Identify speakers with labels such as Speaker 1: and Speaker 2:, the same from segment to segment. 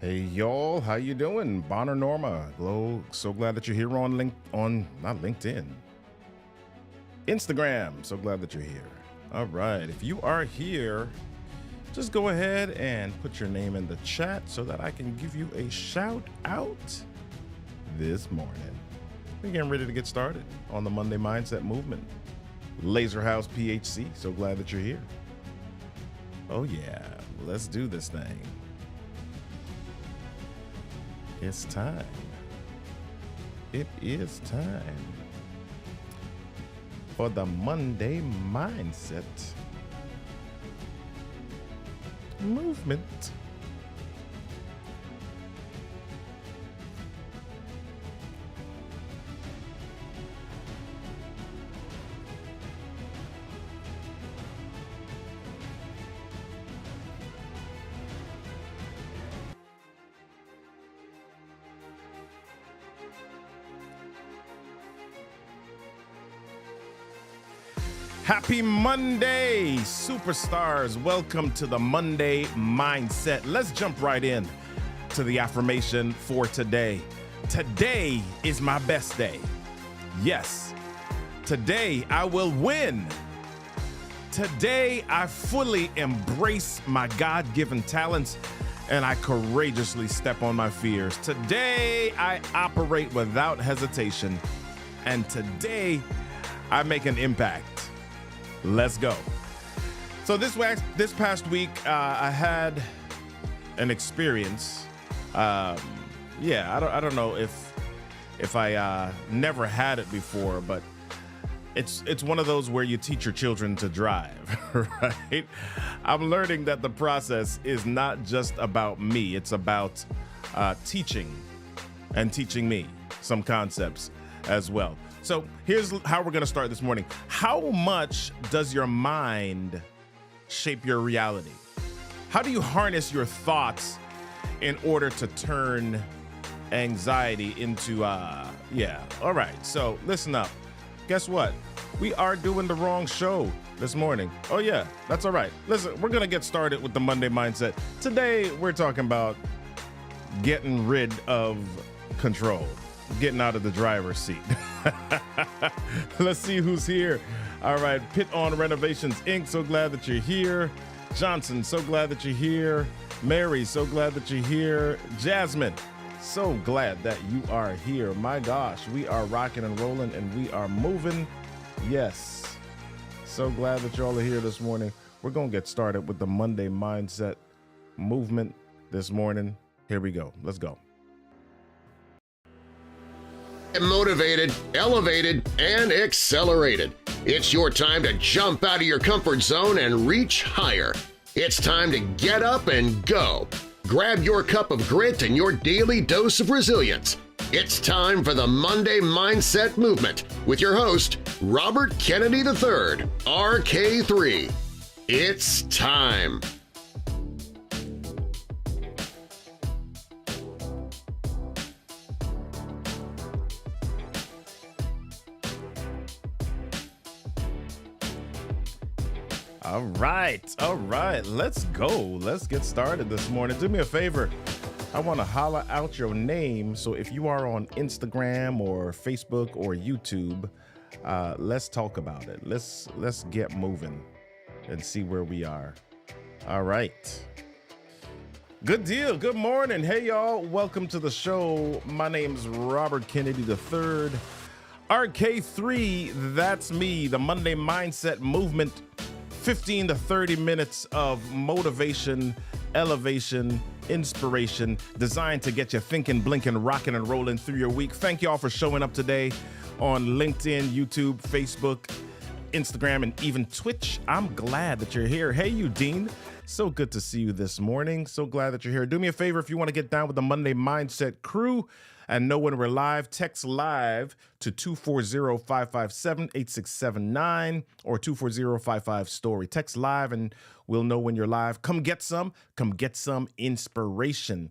Speaker 1: Hey y'all, how you doing? Bonner Norma, Glow. So glad that you're here on not LinkedIn, Instagram. So glad that you're here. All right, if you are here, just go ahead and put your name in the chat so that I can give you a shout out this morning. We're getting ready to get started on the Monday Mindset Movement. Laser House PHC. So glad that you're here. Oh yeah, let's do this thing. It's time. It is time for the Monday Mindset Movement. Happy Monday, superstars. Welcome to the Monday Mindset. Let's jump right in to the affirmation for today. Today is my best day. Yes, today I will win. Today I fully embrace my God-given talents and I courageously step on my fears. Today I operate without hesitation and today I make an impact. Let's go. So this past week, I had an experience. I don't know if I never had it before, but it's one of those where you teach your children to drive, right? I'm learning that the process is not just about me. It's about teaching me some concepts as well. So here's how we're going to start this morning. How much does your mind shape your reality? How do you harness your thoughts in order to turn anxiety into, all right. So listen up. Guess what? We are doing the wrong show this morning. Oh yeah, that's all right. Listen, we're going to get started with the Monday Mindset. Today, we're talking about getting rid of control. Getting out of the driver's seat. Let's see who's here. All right, Pit On Renovations Inc. So glad that you're here. Johnson, so glad that you're here. Mary, so glad that you're here. Jasmine, so glad that you are here. My gosh, we are rocking and rolling and we are moving. Yes, so glad that y'all are here this morning. We're going to get started with the Monday Mindset Movement this morning. Here we go. Let's go.
Speaker 2: Get motivated, elevated, and accelerated. It's your time to jump out of your comfort zone and reach higher. It's time to get up and go. Grab your cup of grit and your daily dose of resilience. It's time for the Monday Mindset Movement with your host, Robert Kennedy III, RK3. It's time.
Speaker 1: All right, let's go. Let's get started this morning. Do me a favor. I want to holler out your name. So if you are on Instagram or Facebook or YouTube, let's talk about it. Let's get moving and see where we are. All right. Good deal. Good morning. Hey, y'all. Welcome to the show. My name's Robert Kennedy III. RK3, that's me, the Monday Mindset Movement. 15 to 30 minutes of motivation, elevation, inspiration, designed to get you thinking, blinking, rocking, and rolling through your week. Thank y'all for showing up today on LinkedIn, YouTube, Facebook, Instagram, and even Twitch. I'm glad that you're here. Hey, Dean. So good to see you this morning. So glad that you're here. Do me a favor, if you want to get down with the Monday Mindset crew and know when we're live, text live to 240-557-8679 or 240-55-STORY. Text live and we'll know when you're live. Come get some inspiration.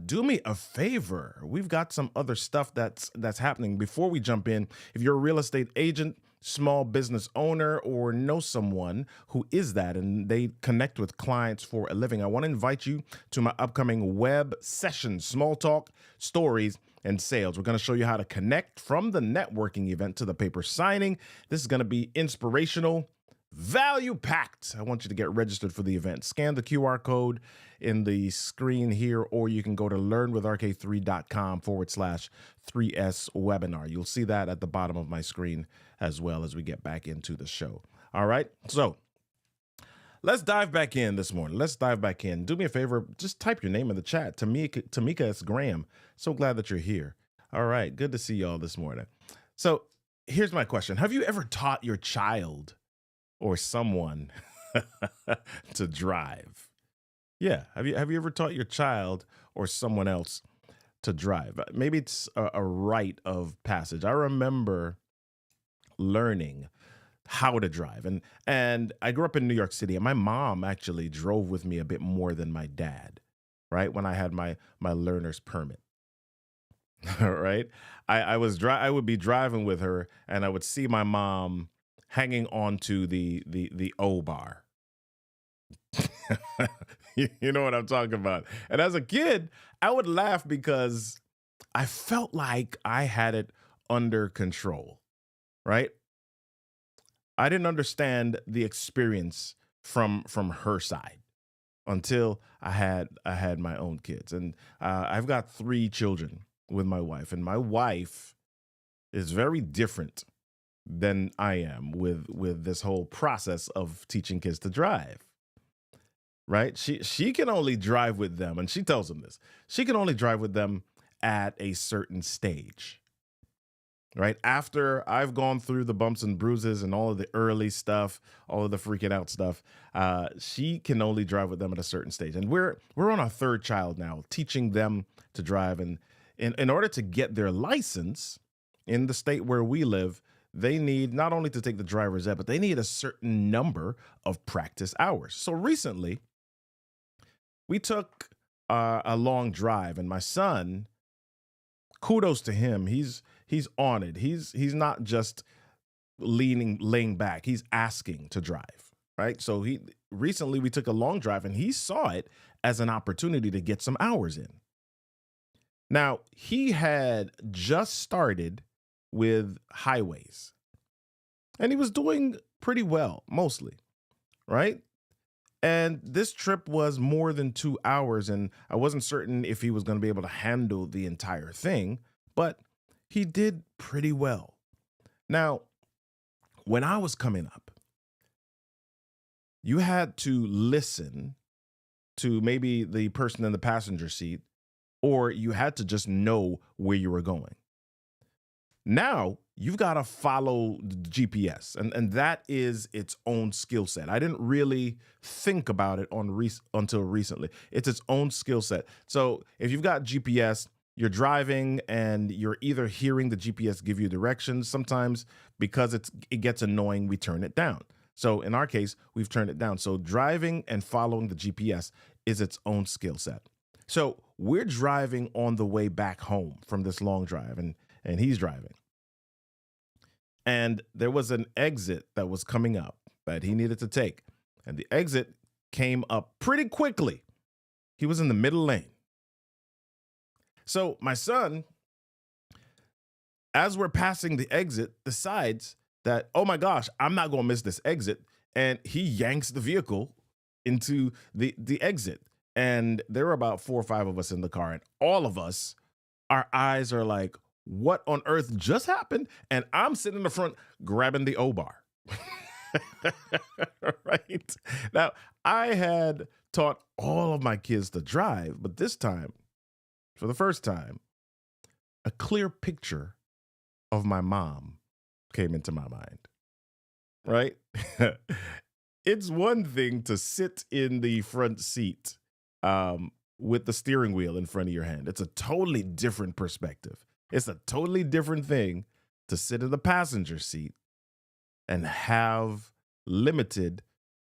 Speaker 1: Do me a favor. We've got some other stuff that's happening. Before we jump in, if you're a real estate agent, small business owner, or know someone who is that and they connect with clients for a living, I want to invite you to my upcoming web session, Small Talk, Stories, and Sales. We're going to show you how to connect from the networking event to the paper signing. This is going to be inspirational, value packed. I want you to get registered for the event. Scan the QR code in the screen here, or you can go to learnwithrk3.com/3S webinar. You'll see that at the bottom of my screen as well as we get back into the show. All right. So let's dive back in this morning. Let's dive back in. Do me a favor. Just type your name in the chat. Tamika S. Graham. So glad that you're here. All right. Good to see y'all this morning. So here's my question. Have you ever taught your child or someone to drive? Yeah. Have you ever taught your child or someone else to drive? Maybe it's a rite of passage. I remember learning how to drive, and I grew up in New York City, and my mom actually drove with me a bit more than my dad, right? When I had my learner's permit. All right. I would be driving with her, and I would see my mom hanging on to the O bar. You know what I'm talking about. And as a kid, I would laugh because I felt like I had it under control, right? I didn't understand the experience from her side until I had my own kids. And I've got 3 children with my wife, and my wife is very different than I am with this whole process of teaching kids to drive. Right? She can only drive with them, and she tells them this. She can only drive with them at a certain stage. Right? After I've gone through the bumps and bruises and all of the early stuff, all of the freaking out stuff, she can only drive with them at a certain stage. And we're on our 3rd child now, teaching them to drive. And in order to get their license in the state where we live, they need not only to take the driver's ed, but they need a certain number of practice hours. So recently, we took a long drive, and my son, kudos to him, he's on it. He's not just laying back. He's asking to drive, right? So recently we took a long drive, and he saw it as an opportunity to get some hours in. Now, he had just started with highways, and he was doing pretty well, mostly, right? And this trip was more than 2 hours, and I wasn't certain if he was going to be able to handle the entire thing, but he did pretty well. Now, when I was coming up, you had to listen to maybe the person in the passenger seat, or you had to just know where you were going. Now, you've got to follow the GPS, and that is its own skill set. I didn't really think about it until recently. It's its own skill set. So if you've got GPS, you're driving, and you're either hearing the GPS give you directions. Sometimes, because it gets annoying, we turn it down. So in our case, we've turned it down. So driving and following the GPS is its own skill set. So we're driving on the way back home from this long drive, and he's driving. And there was an exit that was coming up that he needed to take. And the exit came up pretty quickly. He was in the middle lane. So my son, as we're passing the exit, decides that, oh my gosh, I'm not going to miss this exit. And he yanks the vehicle into the exit. And there were about 4 or 5 of us in the car. And all of us, our eyes are like, what on earth just happened? And I'm sitting in the front grabbing the O-bar. Right? Now, I had taught all of my kids to drive, but this time, for the first time, a clear picture of my mom came into my mind. Right? It's one thing to sit in the front seat with the steering wheel in front of your hand. It's a totally different perspective. It's a totally different thing to sit in the passenger seat and have limited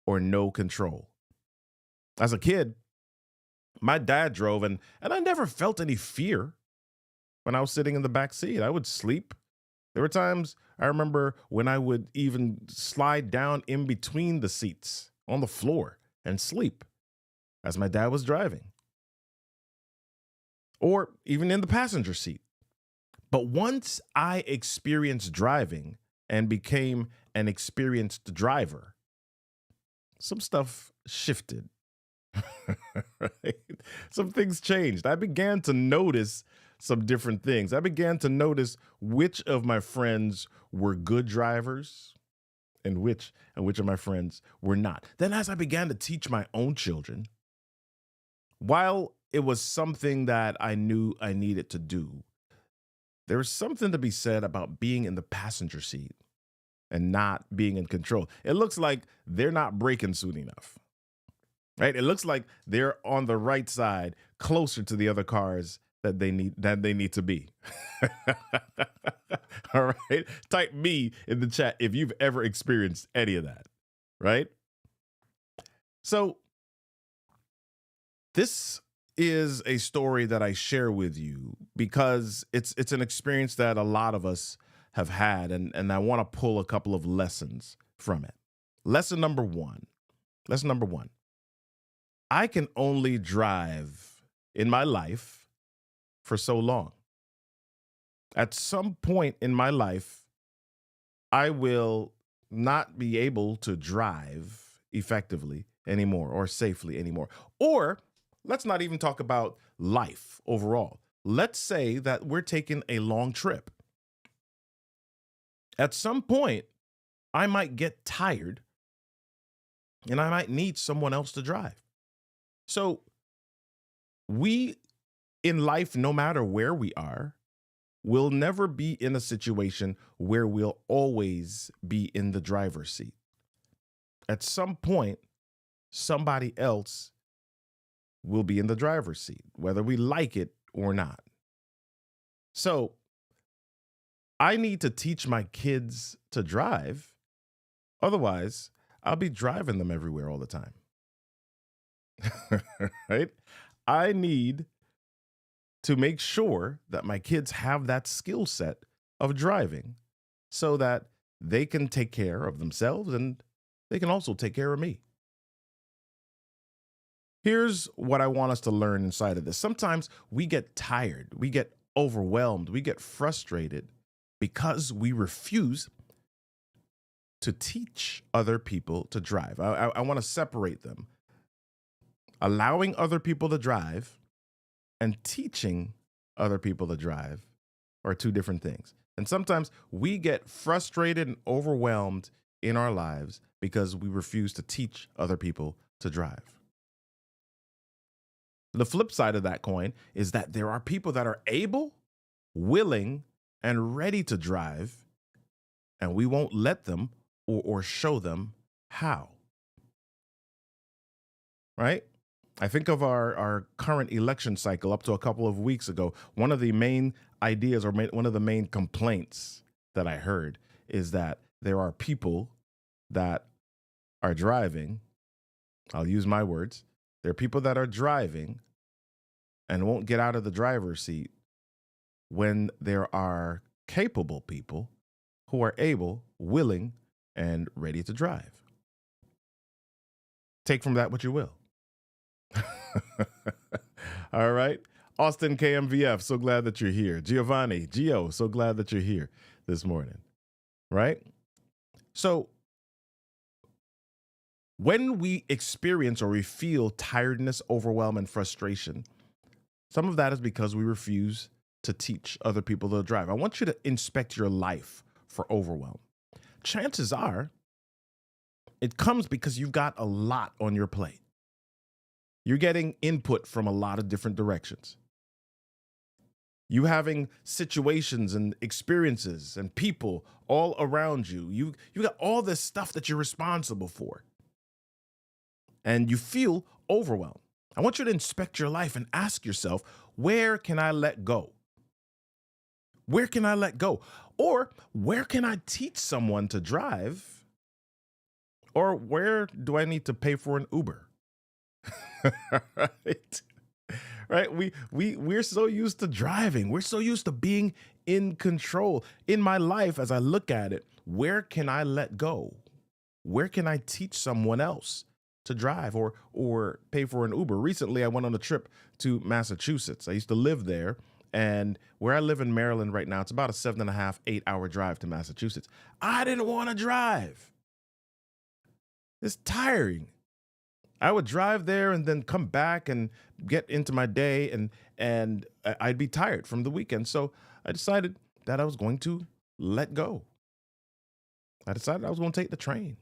Speaker 1: or no control. As a kid, My dad drove, and I never felt any fear when I was sitting in the back seat. I would sleep. There were times I remember when I would even slide down in between the seats on the floor and sleep as my dad was driving, or even in the passenger seat. But once I experienced driving and became an experienced driver, some stuff shifted. Right? Some things changed. I began to notice some different things. I began to notice which of my friends were good drivers and which of my friends were not. Then as I began to teach my own children, while it was something that I knew I needed to do, there was something to be said about being in the passenger seat and not being in control. It looks like they're not braking soon enough. Right? It looks like they're on the right side, closer to the other cars that they need to be. All right. Type me in the chat if you've ever experienced any of that. Right? So this is a story that I share with you because it's an experience that a lot of us have had, and I want to pull a couple of lessons from it. Lesson number one. Lesson number one. I can only drive in my life for so long. At some point in my life, I will not be able to drive effectively anymore or safely anymore. Or let's not even talk about life overall. Let's say that we're taking a long trip. At some point, I might get tired and I might need someone else to drive. So we in life, no matter where we are, will never be in a situation where we'll always be in the driver's seat. At some point, somebody else will be in the driver's seat, whether we like it or not. So I need to teach my kids to drive. Otherwise, I'll be driving them everywhere all the time. Right? I need to make sure that my kids have that skill set of driving so that they can take care of themselves and they can also take care of me. Here's what I want us to learn inside of this. Sometimes we get tired, we get overwhelmed, we get frustrated because we refuse to teach other people to drive. I want to separate them. Allowing other people to drive and teaching other people to drive are two different things. And sometimes we get frustrated and overwhelmed in our lives because we refuse to teach other people to drive. The flip side of that coin is that there are people that are able, willing, and ready to drive, and we won't let them or show them how. Right? I think of our current election cycle up to a couple of weeks ago. One of the main ideas or one of the main complaints that I heard is that there are people that are driving. I'll use my words. There are people that are driving and won't get out of the driver's seat when there are capable people who are able, willing, and ready to drive. Take from that what you will. All right. Austin KMVF, so glad that you're here. Giovanni, Gio, so glad that you're here this morning. Right? So when we experience or we feel tiredness, overwhelm, and frustration, some of that is because we refuse to teach other people to drive. I want you to inspect your life for overwhelm. Chances are it comes because you've got a lot on your plate. You're getting input from a lot of different directions. You having situations and experiences and people all around you. You got all this stuff that you're responsible for. And you feel overwhelmed. I want you to inspect your life and ask yourself, where can I let go? Where can I let go? Or where can I teach someone to drive? Or where do I need to pay for an Uber? Right? right? We're so used to driving. We're so used to being in control. In my life, as I look at it, where can I let go? Where can I teach someone else to drive or pay for an Uber? Recently, I went on a trip to Massachusetts. I used to live there, and where I live in Maryland right now, it's about a 7.5, 8 hour drive to Massachusetts. I didn't want to drive. It's tiring. I would drive there and then come back and get into my day, and I'd be tired from the weekend. So I decided that I was going to let go. I decided I was going to take the train.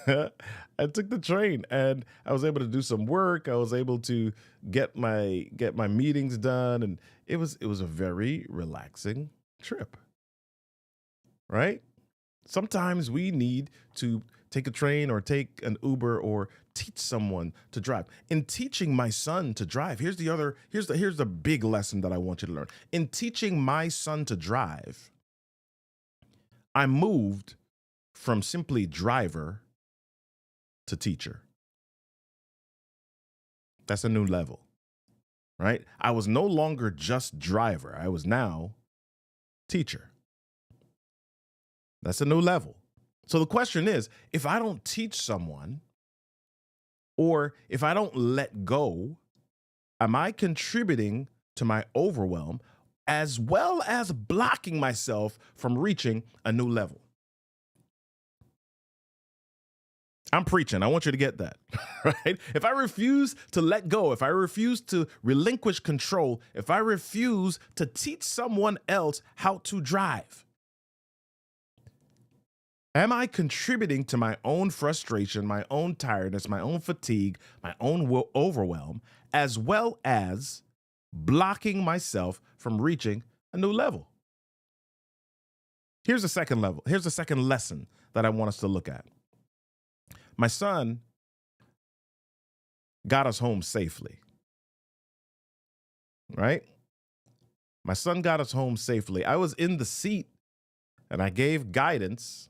Speaker 1: I took the train and I was able to do some work. I was able to get my meetings done, and it was a very relaxing trip, right? Sometimes we need to take a train or take an Uber or teach someone to drive. In teaching my son to drive, here's the big lesson that I want you to learn. In teaching my son to drive, I moved from simply driver to teacher. That's a new level, right? I was no longer just driver. I was now teacher. That's a new level. So the question is, if I don't teach someone or if I don't let go, am I contributing to my overwhelm as well as blocking myself from reaching a new level? I'm preaching. I want you to get that, right? If I refuse to let go, if I refuse to relinquish control, if I refuse to teach someone else how to drive, am I contributing to my own frustration, my own tiredness, my own fatigue, my own overwhelm, as well as blocking myself from reaching a new level? Here's the second level. Here's the second lesson that I want us to look at. My son got us home safely, right? My son got us home safely. I was in the seat and I gave guidance.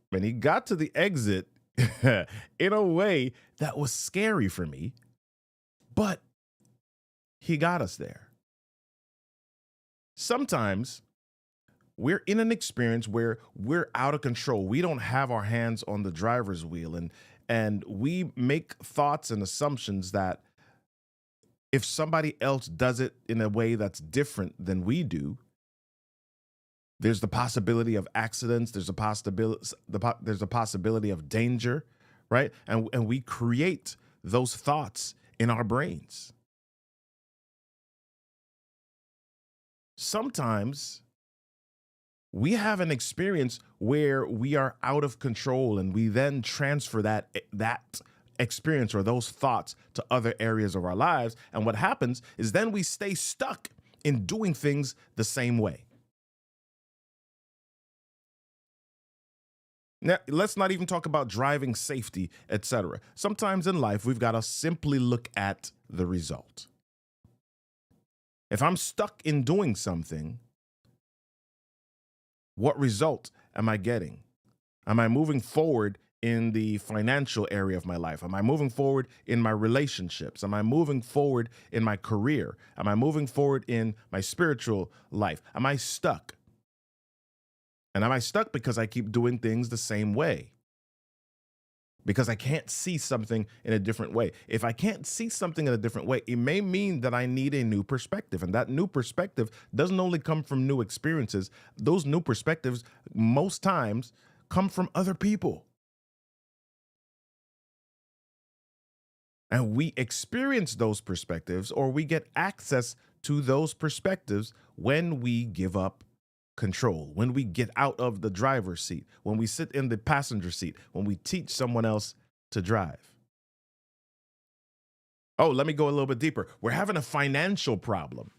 Speaker 1: When he got to the exit in a way that was scary for me, but he got us there. Sometimes we're in an experience where we're out of control. We don't have our hands on the driver's wheel, and we make thoughts and assumptions that if somebody else does it in a way that's different than we do, there's the possibility of accidents. There's a possibility of danger, right? And we create those thoughts in our brains. Sometimes we have an experience where we are out of control, and we then transfer that experience or those thoughts to other areas of our lives. And what happens is then we stay stuck in doing things the same way. Now, let's not even talk about driving safety, etc. Sometimes in life, we've got to simply look at the result. If I'm stuck in doing something, what result am I getting? Am I moving forward in the financial area of my life? Am I moving forward in my relationships? Am I moving forward in my career? Am I moving forward in my spiritual life? Am I stuck? And am I stuck because I keep doing things the same way? Because I can't see something in a different way. If I can't see something in a different way, it may mean that I need a new perspective. And that new perspective doesn't only come from new experiences. Those new perspectives, most times, come from other people. And we experience those perspectives, or we get access to those perspectives when we give up control, when we get out of the driver's seat, when we sit in the passenger seat, when we teach someone else to drive. Oh, let me go a little bit deeper. We're having a financial problem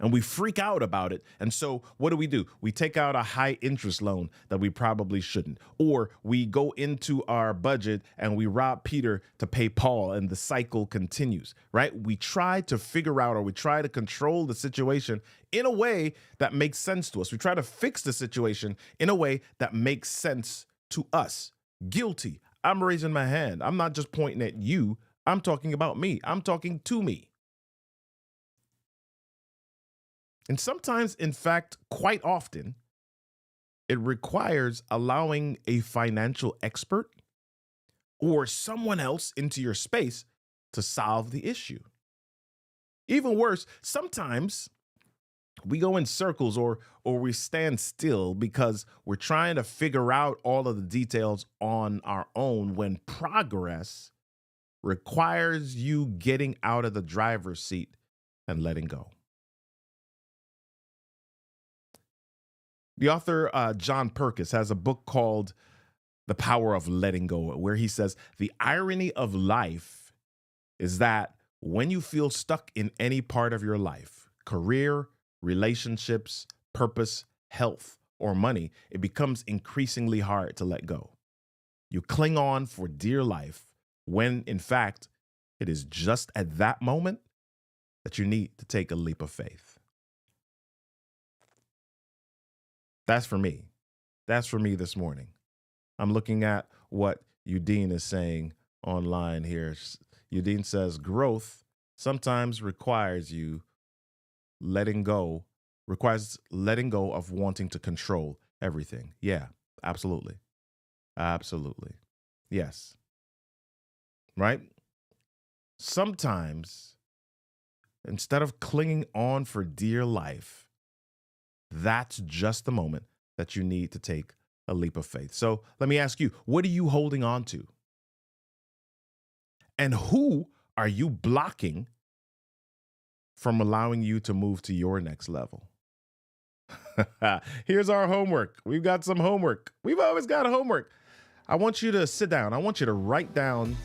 Speaker 1: and we freak out about it. And so what do? We take out a high interest loan that we probably shouldn't. Or we go into our budget and we rob Peter to pay Paul, and the cycle continues, right? We try to figure out, or we try to control the situation in a way that makes sense to us. We try to fix the situation in a way that makes sense to us. Guilty. I'm raising my hand. I'm not just pointing at you. I'm talking about me. I'm talking to me. And sometimes, in fact, quite often, it requires allowing a financial expert or someone else into your space to solve the issue. Even worse, sometimes we go in circles or we stand still because we're trying to figure out all of the details on our own when progress requires you getting out of the driver's seat and letting go. The author, John Perkins, has a book called The Power of Letting Go, where he says, the irony of life is that when you feel stuck in any part of your life, career, relationships, purpose, health, or money, it becomes increasingly hard to let go. You cling on for dear life when, in fact, it is just at that moment that you need to take a leap of faith. That's for me. That's for me this morning. I'm looking at what Udine is saying online here. Udine says, growth sometimes requires letting go of wanting to control everything. Yeah, absolutely. Absolutely. Yes. Right? Sometimes, instead of clinging on for dear life, that's just the moment that you need to take a leap of faith. So let me ask you, what are you holding on to? And who are you blocking from allowing you to move to your next level? Here's our homework. We've got some homework. We've always got homework. I want you to sit down. I want you to write down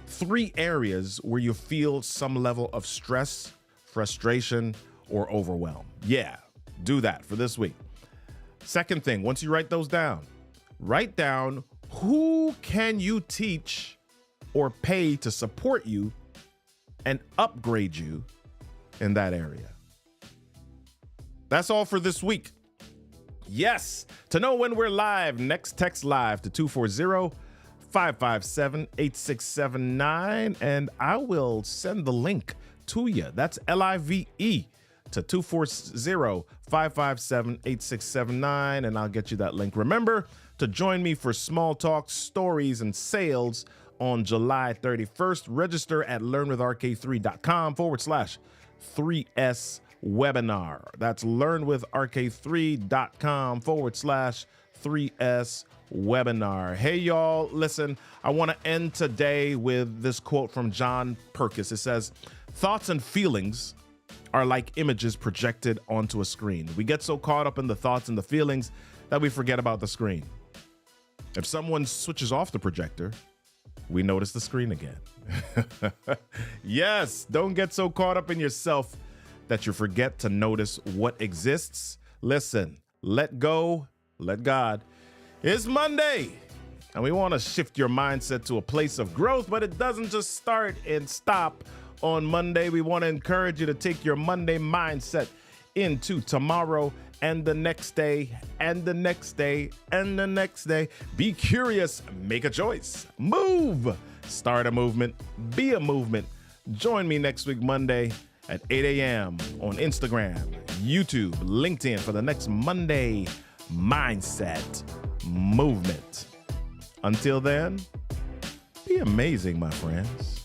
Speaker 1: 3 areas where you feel some level of stress, frustration, or overwhelm. Yeah, do that for this week. Second thing, once you write those down, write down who can you teach or pay to support you and upgrade you in that area. That's all for this week. Yes, to know when we're live, next text live to 240-557-8679, and I will send the link to you. That's LIVE to 240-557-8679, and I'll get you that link. Remember to join me for Small Talk, Stories, and Sales on July 31st. Register at learnwithrk3.com/3S webinar. That's learnwithrk3.com/3S webinar. Hey, y'all, listen, I want to end today with this quote from John Perkins. It says, thoughts and feelings are like images projected onto a screen. We get so caught up in the thoughts and the feelings that we forget about the screen. If someone switches off the projector, we notice the screen again. Yes, don't get so caught up in yourself that you forget to notice what exists. Listen, let go, let God. It's Monday, and we want to shift your mindset to a place of growth, but it doesn't just start and stop on Monday. We want to encourage you to take your Monday mindset into tomorrow and the next day and the next day and the next day. Be curious, make a choice, move, start a movement, be a movement. Join me next week, Monday at 8 a.m. on Instagram, YouTube, LinkedIn for the next Monday Mindset Movement. Until then, be amazing, my friends.